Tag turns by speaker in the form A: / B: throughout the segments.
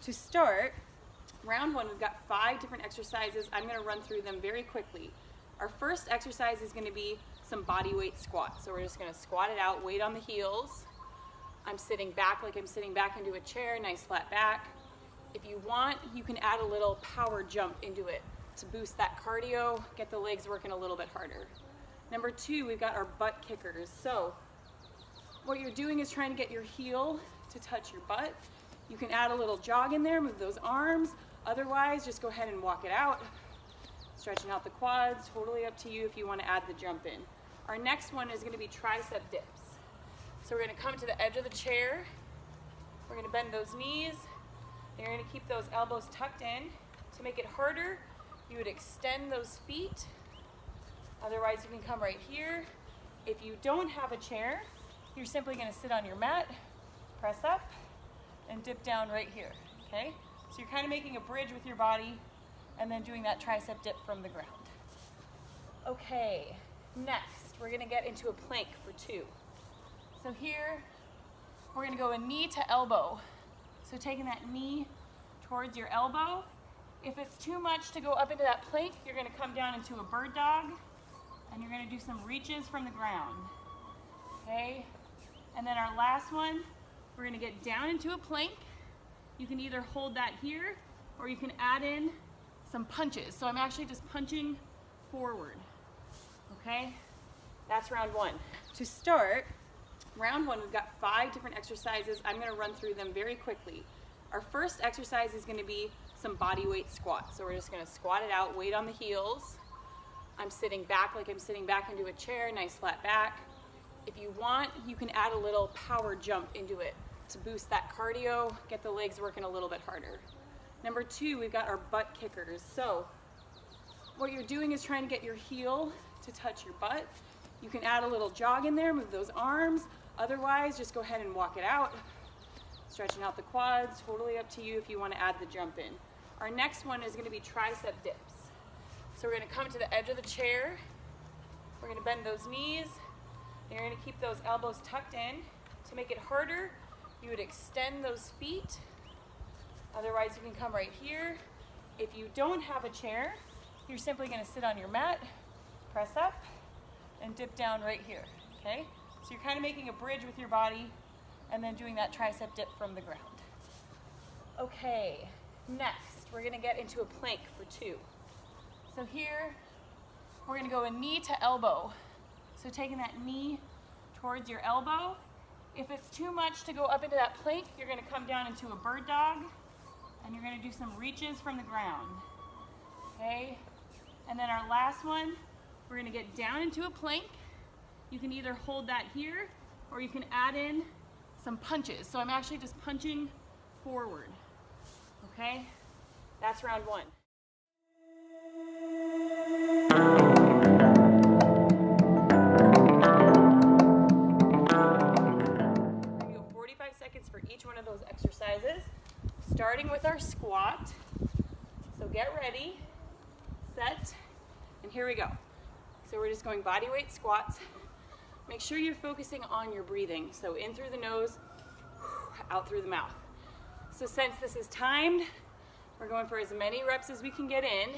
A: To start, round one, we've got 5 different exercises. I'm going to run through them very quickly. Our first exercise is going to be some body weight squats. So we're just going to squat it out, weight on the heels. I'm sitting back like I'm sitting back into a chair, nice flat back. If you want, you can add a little power jump into it to boost that cardio, get the legs working a little bit harder. Number 2, we've got our butt kickers. So what you're doing is trying to get your heel to touch your butt. You can add a little jog in there, move those arms. Otherwise, just go ahead and walk it out. Stretching out the quads, totally up to you if you want to add the jump in. Our next one is going to be tricep dips. So we're going to come to the edge of the chair. We're going to bend those knees. And you're going to keep those elbows tucked in. To make it harder, you would extend those feet. Otherwise, you can come right here. If you don't have a chair, you're simply going to sit on your mat, press up, and dip down right here, okay? So you're kind of making a bridge with your body and then doing that tricep dip from the ground. Okay, next, we're going to get into a plank for 2. So here, we're going to go a knee to elbow. So taking that knee towards your elbow. If it's too much to go up into that plank, you're going to come down into a bird dog, and you're going to do some reaches from the ground, okay? And then our last one, we're going to get down into a plank. You can either hold that here, or you can add in some punches. So I'm actually just punching forward, okay? That's round 1. To start, round 1, we've got 5 different exercises. I'm going to run through them very quickly. Our first exercise is going to be some body weight squats. So we're just going to squat it out, weight on the heels. I'm sitting back like I'm sitting back into a chair, nice flat back. If you want, you can add a little power jump into it to boost that cardio, get the legs working a little bit harder. Number 2, we've got our butt kickers. So what you're doing is trying to get your heel to touch your butt. You can add a little jog in there, move those arms. Otherwise, just go ahead and walk it out. Stretching out the quads, totally up to you if you want to add the jump in. Our next one is going to be tricep dips. So we're going to come to the edge of the chair. We're going to bend those knees. And you're going to keep those elbows tucked in. To make it harder, you would extend those feet. Otherwise, you can come right here. If you don't have a chair, you're simply going to sit on your mat, press up, and dip down right here, okay? So you're kind of making a bridge with your body and then doing that tricep dip from the ground. Okay, next, we're going to get into a plank for 2. So here, we're going to go a knee to elbow. So taking that knee towards your elbow. If it's too much to go up into that plank, you're going to come down into a bird dog, and you're going to do some reaches from the ground, okay? And then our last one, we're going to get down into a plank. You can either hold that here, or you can add in some punches. So I'm actually just punching forward, okay? That's round 1. We're going to go 45 seconds for each one of those exercises, starting with our squat. So get ready, set, and here we go. So we're just going body weight squats. Make sure you're focusing on your breathing. So in through the nose, out through the mouth. So since this is timed, we're going for as many reps as we can get in,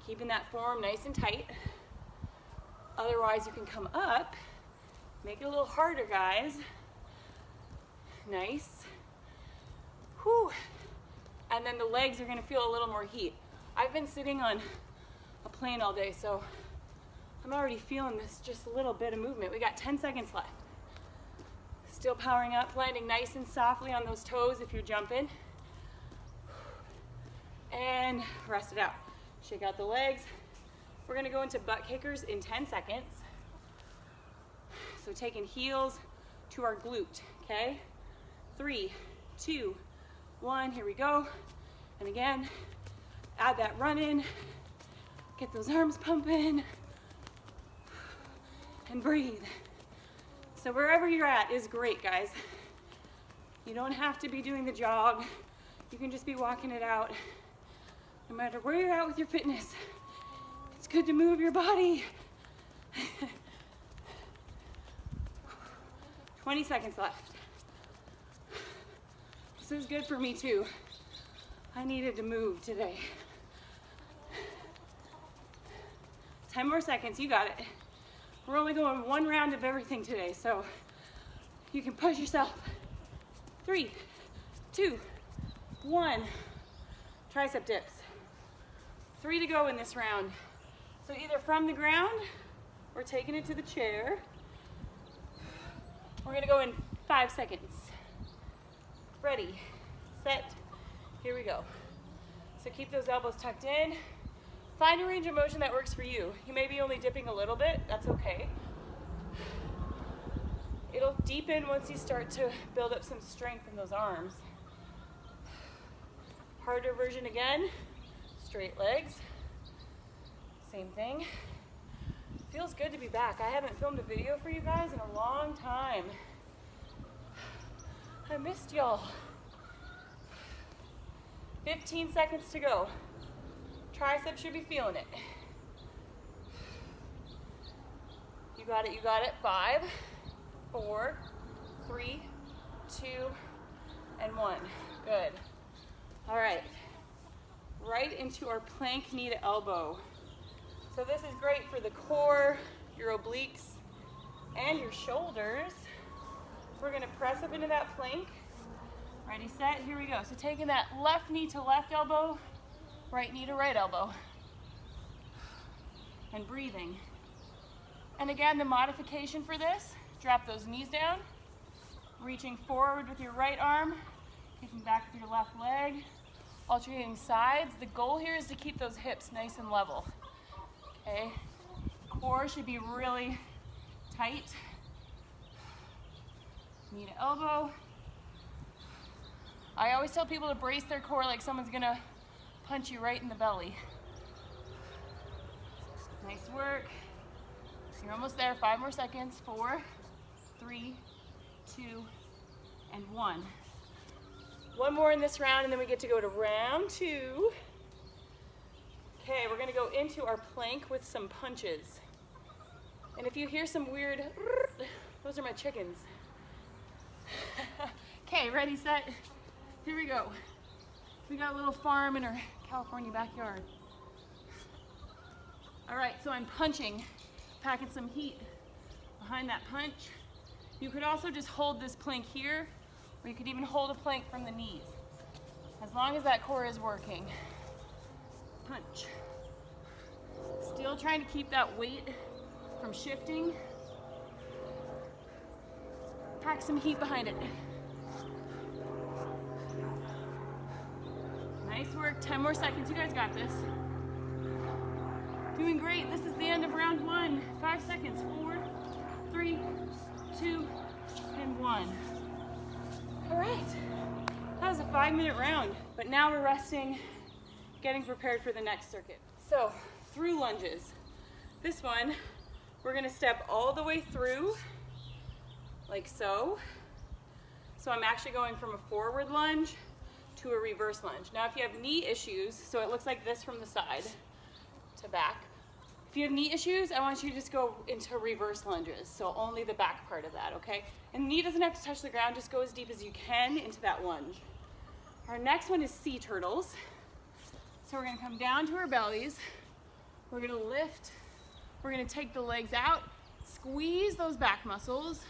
A: keeping that form nice and tight. Otherwise, you can come up, make it a little harder, guys. Nice. Whew. And then the legs are going to feel a little more heat. I've been sitting on a plane all day, so I'm already feeling this just a little bit of movement. We got 10 seconds left. Still powering up, landing nice and softly on those toes if you're jumping. And rest it out. Shake out the legs. We're gonna go into butt kickers in 10 seconds. So taking heels to our glute, okay? 3, 2, 1, here we go. And again, add that run in. Get those arms pumping. And breathe. So wherever you're at is great, guys. You don't have to be doing the jog. You can just be walking it out. No matter where you're at with your fitness, it's good to move your body. 20 seconds left. This is good for me too. I needed to move today. 10 more seconds, you got it. We're only going one round of everything today, so you can push yourself. 3, 2, 1. Tricep dips. 3 to go in this round. So either from the ground or taking it to the chair. We're gonna go in 5 seconds. Ready, set, here we go. So keep those elbows tucked in. Find a range of motion that works for you. You may be only dipping a little bit, that's okay. It'll deepen once you start to build up some strength in those arms. Harder version again, straight legs. Same thing. Feels good to be back. I haven't filmed a video for you guys in a long time. I missed y'all. 15 seconds to go. Triceps should be feeling it. You got it, you got it. 5, 4, 3, 2, and 1. Good. All right. Right into our plank knee to elbow. So this is great for the core, your obliques, and your shoulders. We're gonna press up into that plank. Ready, set, here we go. So taking that left knee to left elbow, right knee to right elbow. And breathing. And again, the modification for this, drop those knees down, reaching forward with your right arm, kicking back with your left leg, alternating sides. The goal here is to keep those hips nice and level. Okay, core should be really tight. Knee to elbow. I always tell people to brace their core like someone's gonna punch you right in the belly. Nice work. So you're almost there, 5 more seconds. 4, 3, 2, and 1. One more in this round and then we get to go to round 2. Okay, we're gonna go into our plank with some punches. And if you hear some weird, those are my chickens. Okay, ready, set, here we go. We got a little farm in our California backyard. All right, so I'm punching, packing some heat behind that punch. You could also just hold this plank here, or you could even hold a plank from the knees, as long as that core is working. Punch. Still trying to keep that weight from shifting. Pack some heat behind it. Nice work, 10 more seconds, you guys got this. Doing great, this is the end of round 1. 5 seconds, 4, 3, 2, and 1. All right, that was a 5-minute round, but now we're resting, getting prepared for the next circuit. So, through lunges. This one, we're gonna step all the way through, like so. So I'm actually going from a forward lunge to a reverse lunge. Now if you have knee issues, so it looks like this from the side to back. If you have knee issues, I want you to just go into reverse lunges, so only the back part of that, okay? And the knee doesn't have to touch the ground, just go as deep as you can into that lunge. Our next one is sea turtles. So we're gonna come down to our bellies. We're gonna lift, we're gonna take the legs out, squeeze those back muscles,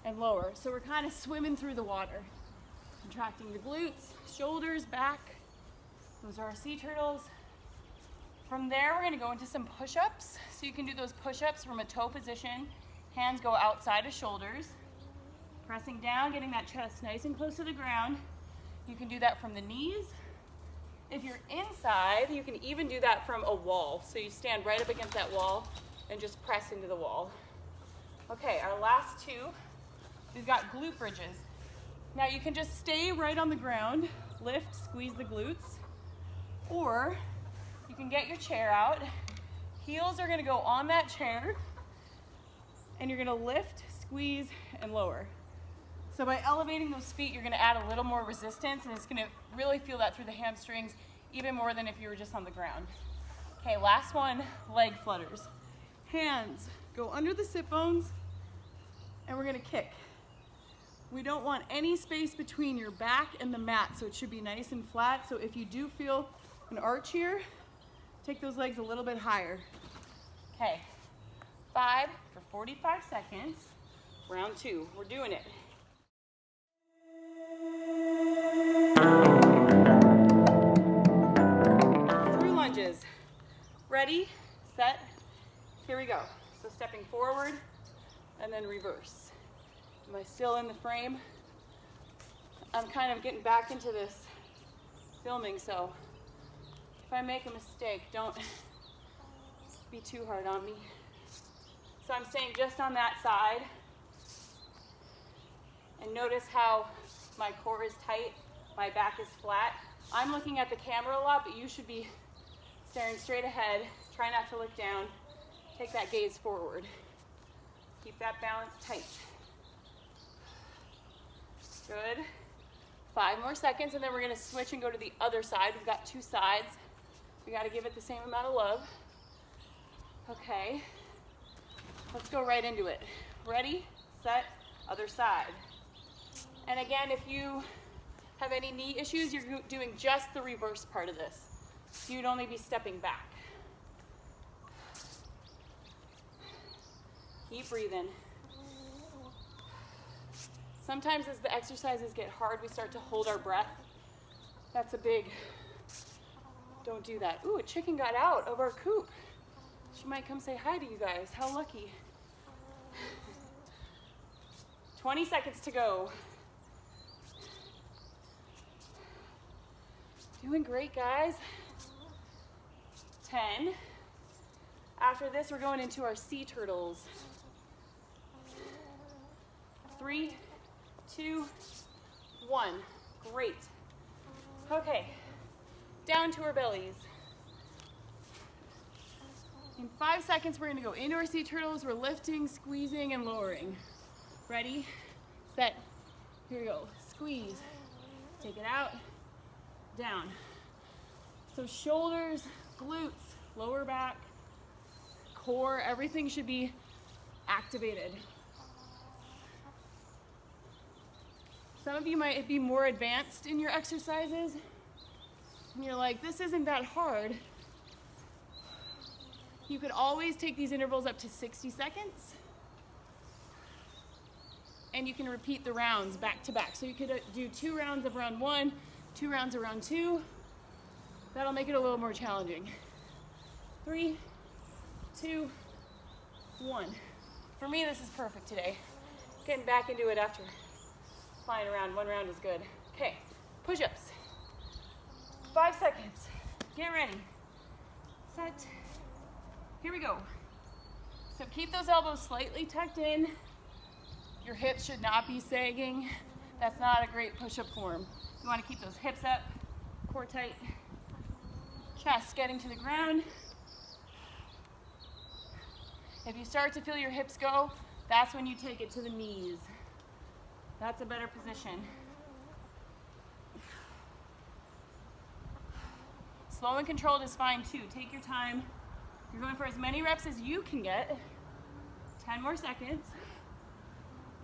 A: and lower. So we're kind of swimming through the water. Contracting the glutes, shoulders, back. Those are our sea turtles. From there, we're gonna go into some push-ups. So you can do those push-ups from a toe position. Hands go outside of shoulders. Pressing down, getting that chest nice and close to the ground. You can do that from the knees. If you're inside, you can even do that from a wall. So you stand right up against that wall and just press into the wall. Okay, our last 2, we've got glute bridges. Now you can just stay right on the ground, lift, squeeze the glutes, or you can get your chair out. Heels are gonna go on that chair, and you're gonna lift, squeeze, and lower. So by elevating those feet, you're gonna add a little more resistance, and it's gonna really feel that through the hamstrings, even more than if you were just on the ground. Okay, last one, leg flutters. Hands go under the sit bones, and we're gonna kick. We don't want any space between your back and the mat, so it should be nice and flat. So if you do feel an arch here, take those legs a little bit higher. Okay, 5 for 45 seconds. Round 2, we're doing it. Through lunges. Ready, set, here we go. So stepping forward and then reverse. Am I still in the frame? I'm kind of getting back into this filming, so if I make a mistake, don't be too hard on me. So I'm staying just on that side. And notice how my core is tight, my back is flat. I'm looking at the camera a lot, but you should be staring straight ahead. Try not to look down. Take that gaze forward. Keep that balance tight. Good. 5 more seconds, and then we're gonna switch and go to the other side. We've got 2 sides. We gotta give it the same amount of love. Okay, let's go right into it. Ready, set, other side. And again, if you have any knee issues, you're doing just the reverse part of this. So you'd only be stepping back. Keep breathing. Sometimes as the exercises get hard, we start to hold our breath. That's a big, don't do that. Ooh, a chicken got out of our coop. She might come say hi to you guys. How lucky. 20 seconds to go. Doing great, guys. 10. After this, we're going into our sea turtles. 3, 2, 1. Great. Okay, down to our bellies. In 5 seconds, we're gonna go into our sea turtles. We're lifting, squeezing, and lowering. Ready, set, here we go. Squeeze, take it out, down. So shoulders, glutes, lower back, core, everything should be activated. Some of you might be more advanced in your exercises, and you're like, this isn't that hard. You could always take these intervals up to 60 seconds, and you can repeat the rounds back to back. So you could do 2 rounds of round 1, 2 rounds of round 2. That'll make it a little more challenging. 3, 2, 1. For me, this is perfect today. Getting back into it after flying around. 1 round is good. Okay, push-ups. 5 seconds. Get ready. Set. Here we go. So keep those elbows slightly tucked in. Your hips should not be sagging. That's not a great push-up form. You want to keep those hips up, core tight, chest getting to the ground. If you start to feel your hips go, that's when you take it to the knees. That's a better position. Slow and controlled is fine too. Take your time. You're going for as many reps as you can get. 10 more seconds.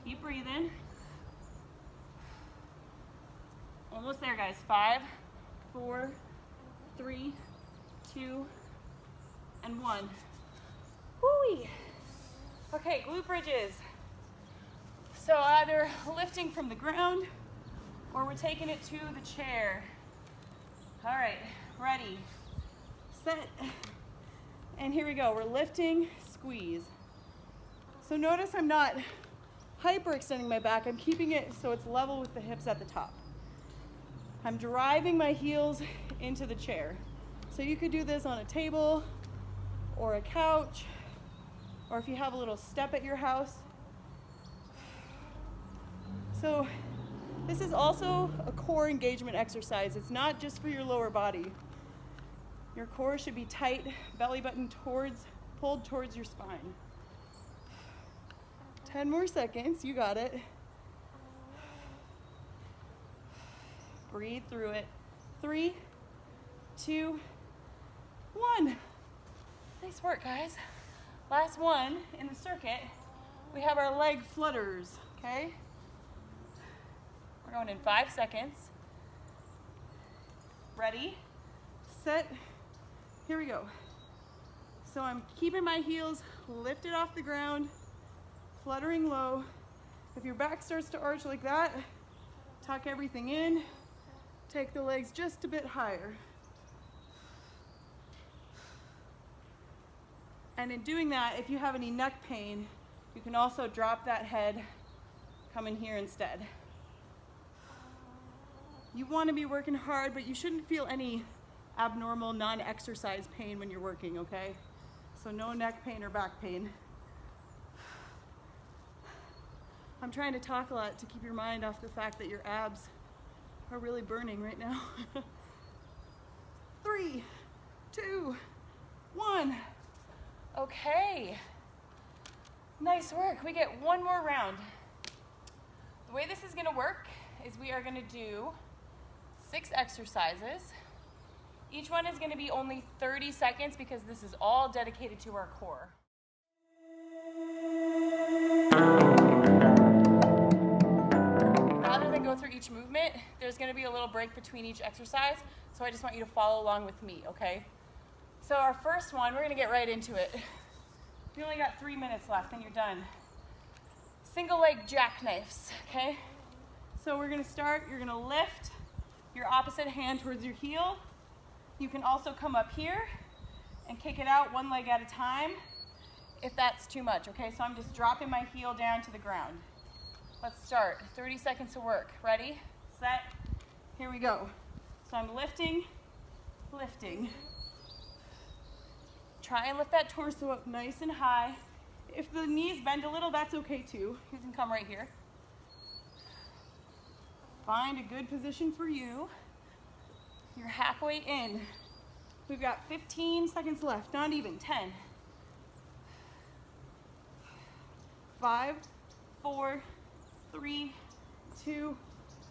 A: Keep breathing. Almost there, guys. 5, 4, 3, 2, and 1. Woo-wee. Okay, glute bridges. So either lifting from the ground or we're taking it to the chair. All right, ready, set, and here we go. We're lifting, squeeze. So notice I'm not hyperextending my back. I'm keeping it so it's level with the hips at the top. I'm driving my heels into the chair. So you could do this on a table or a couch, or if you have a little step at your house. So this is also a core engagement exercise. It's not just for your lower body. Your core should be tight, belly button pulled towards your spine. 10 more seconds, you got it. Breathe through it. 3, 2, 1. Nice work, guys. Last one in the circuit. We have our leg flutters, okay? We're going in 5 seconds. Ready, set, here we go. So I'm keeping my heels lifted off the ground, fluttering low. If your back starts to arch like that, tuck everything in, take the legs just a bit higher. And in doing that, if you have any neck pain, you can also drop that head, come in here instead. You want to be working hard, but you shouldn't feel any abnormal non-exercise pain when you're working, okay? So no neck pain or back pain. I'm trying to talk a lot to keep your mind off the fact that your abs are really burning right now. 3, 2, 1. Okay. Nice work. We get one more round. The way this is going to work is we are going to do 6 exercises. Each one is going to be only 30 seconds because this is all dedicated to our core. Rather than go through each movement, there's going to be a little break between each exercise, so I just want you to follow along with me, okay? So our first one, we're going to get right into it. You only got 3 minutes left and you're done. Single leg jackknifes, okay? So we're going to start, you're going to lift your opposite hand towards your heel. You can also come up here and kick it out one leg at a time if that's too much, okay? So I'm just dropping my heel down to the ground. Let's start. 30 seconds of work. Ready, set, here we go. So I'm lifting, lifting. Try and lift that torso up nice and high. If the knees bend a little, that's okay too. You can come right here. Find a good position for you. You're halfway in. We've got 15 seconds left, not even, 10. 5, 4, 3, 2,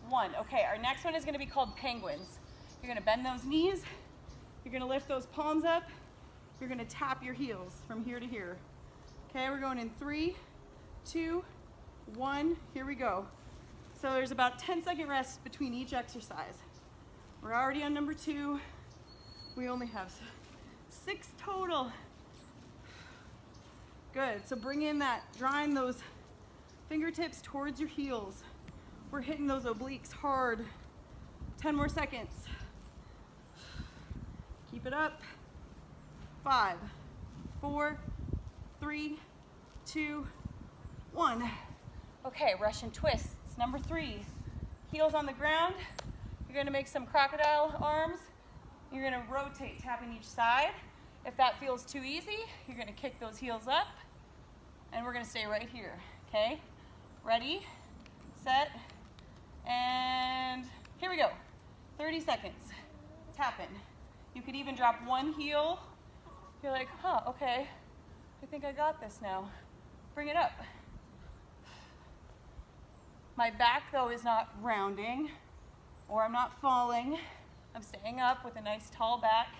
A: 1. Okay, our next one is gonna be called penguins. You're gonna bend those knees. You're gonna lift those palms up. You're gonna tap your heels from here to here. Okay, we're going in 3, 2, 1, here we go. So there's about 10-second rest between each exercise. We're already on number 2. We only have 6 total. Good, so bring in that, drawing those fingertips towards your heels. We're hitting those obliques hard. 10 more seconds. Keep it up. 5, 4, 3, 2, 1. Okay, Russian twists. Number 3, heels on the ground. You're gonna make some crocodile arms. You're gonna rotate, tapping each side. If that feels too easy, you're gonna kick those heels up, and we're gonna stay right here, okay? Ready, set, and here we go. 30 seconds, tapping. You could even drop one heel. You're like, huh, okay, I think I got this now. Bring it up. My back, though, is not rounding, or I'm not falling. I'm staying up with a nice tall back,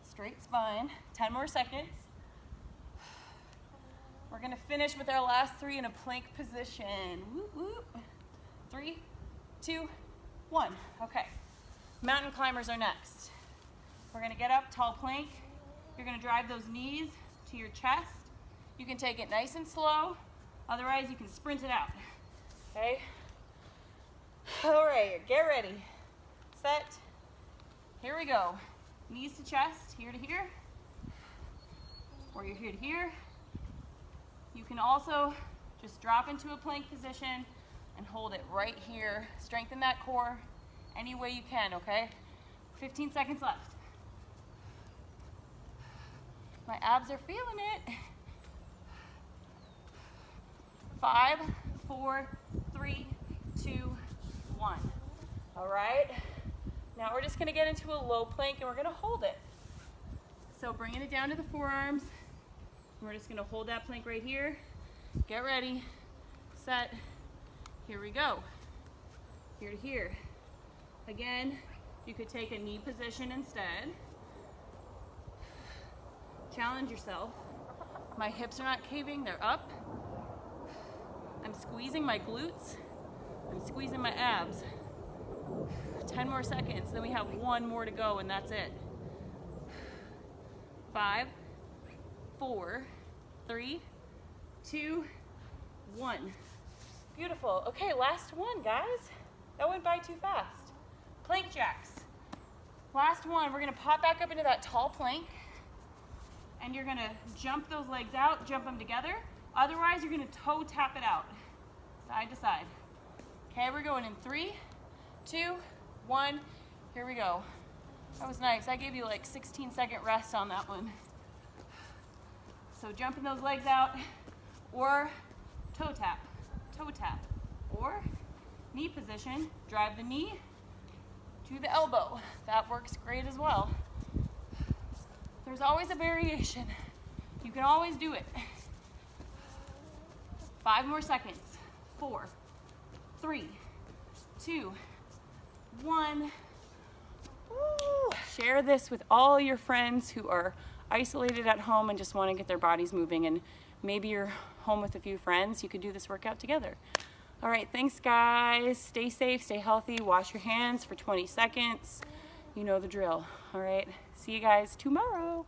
A: straight spine. 10 more seconds. We're gonna finish with our last 3 in a plank position. Whoop, whoop. 3, 2, 1. Okay, mountain climbers are next. We're gonna get up, tall plank. You're gonna drive those knees to your chest. You can take it nice and slow. Otherwise, you can sprint it out. Okay? All right, get ready. Set. Here we go. Knees to chest, here to here. Or you're here to here. You can also just drop into a plank position and hold it right here. Strengthen that core any way you can, okay? 15 seconds left. My abs are feeling it. 5, 4, 3, 2, 1. All right, now we're just gonna get into a low plank and we're gonna hold it. So bringing it down to the forearms. We're just gonna hold that plank right here. Get ready, set, here we go. Here to here. Again, you could take a knee position instead. Challenge yourself. My hips are not caving, they're up. I'm squeezing my glutes. I'm squeezing my abs. 10 more seconds, then we have 1 more to go and that's it. 5, 4, 3, 2, 1. Beautiful. Okay, last one, guys. That went by too fast. Plank jacks. Last one, we're gonna pop back up into that tall plank and you're gonna jump those legs out, jump them together. Otherwise, you're gonna toe tap it out, side to side. Okay, we're going in 3, 2, 1, here we go. That was nice. I gave you like 16-second rest on that one. So jumping those legs out, or toe tap, or knee position, drive the knee to the elbow. That works great as well. There's always a variation. You can always do it. 5 more seconds. 4, 3, 2, 1. Woo. Share this with all your friends who are isolated at home and just want to get their bodies moving, and maybe you're home with a few friends. You could do this workout together. All right, thanks guys. Stay safe, stay healthy, wash your hands for 20 seconds. You know the drill. All right, see you guys tomorrow.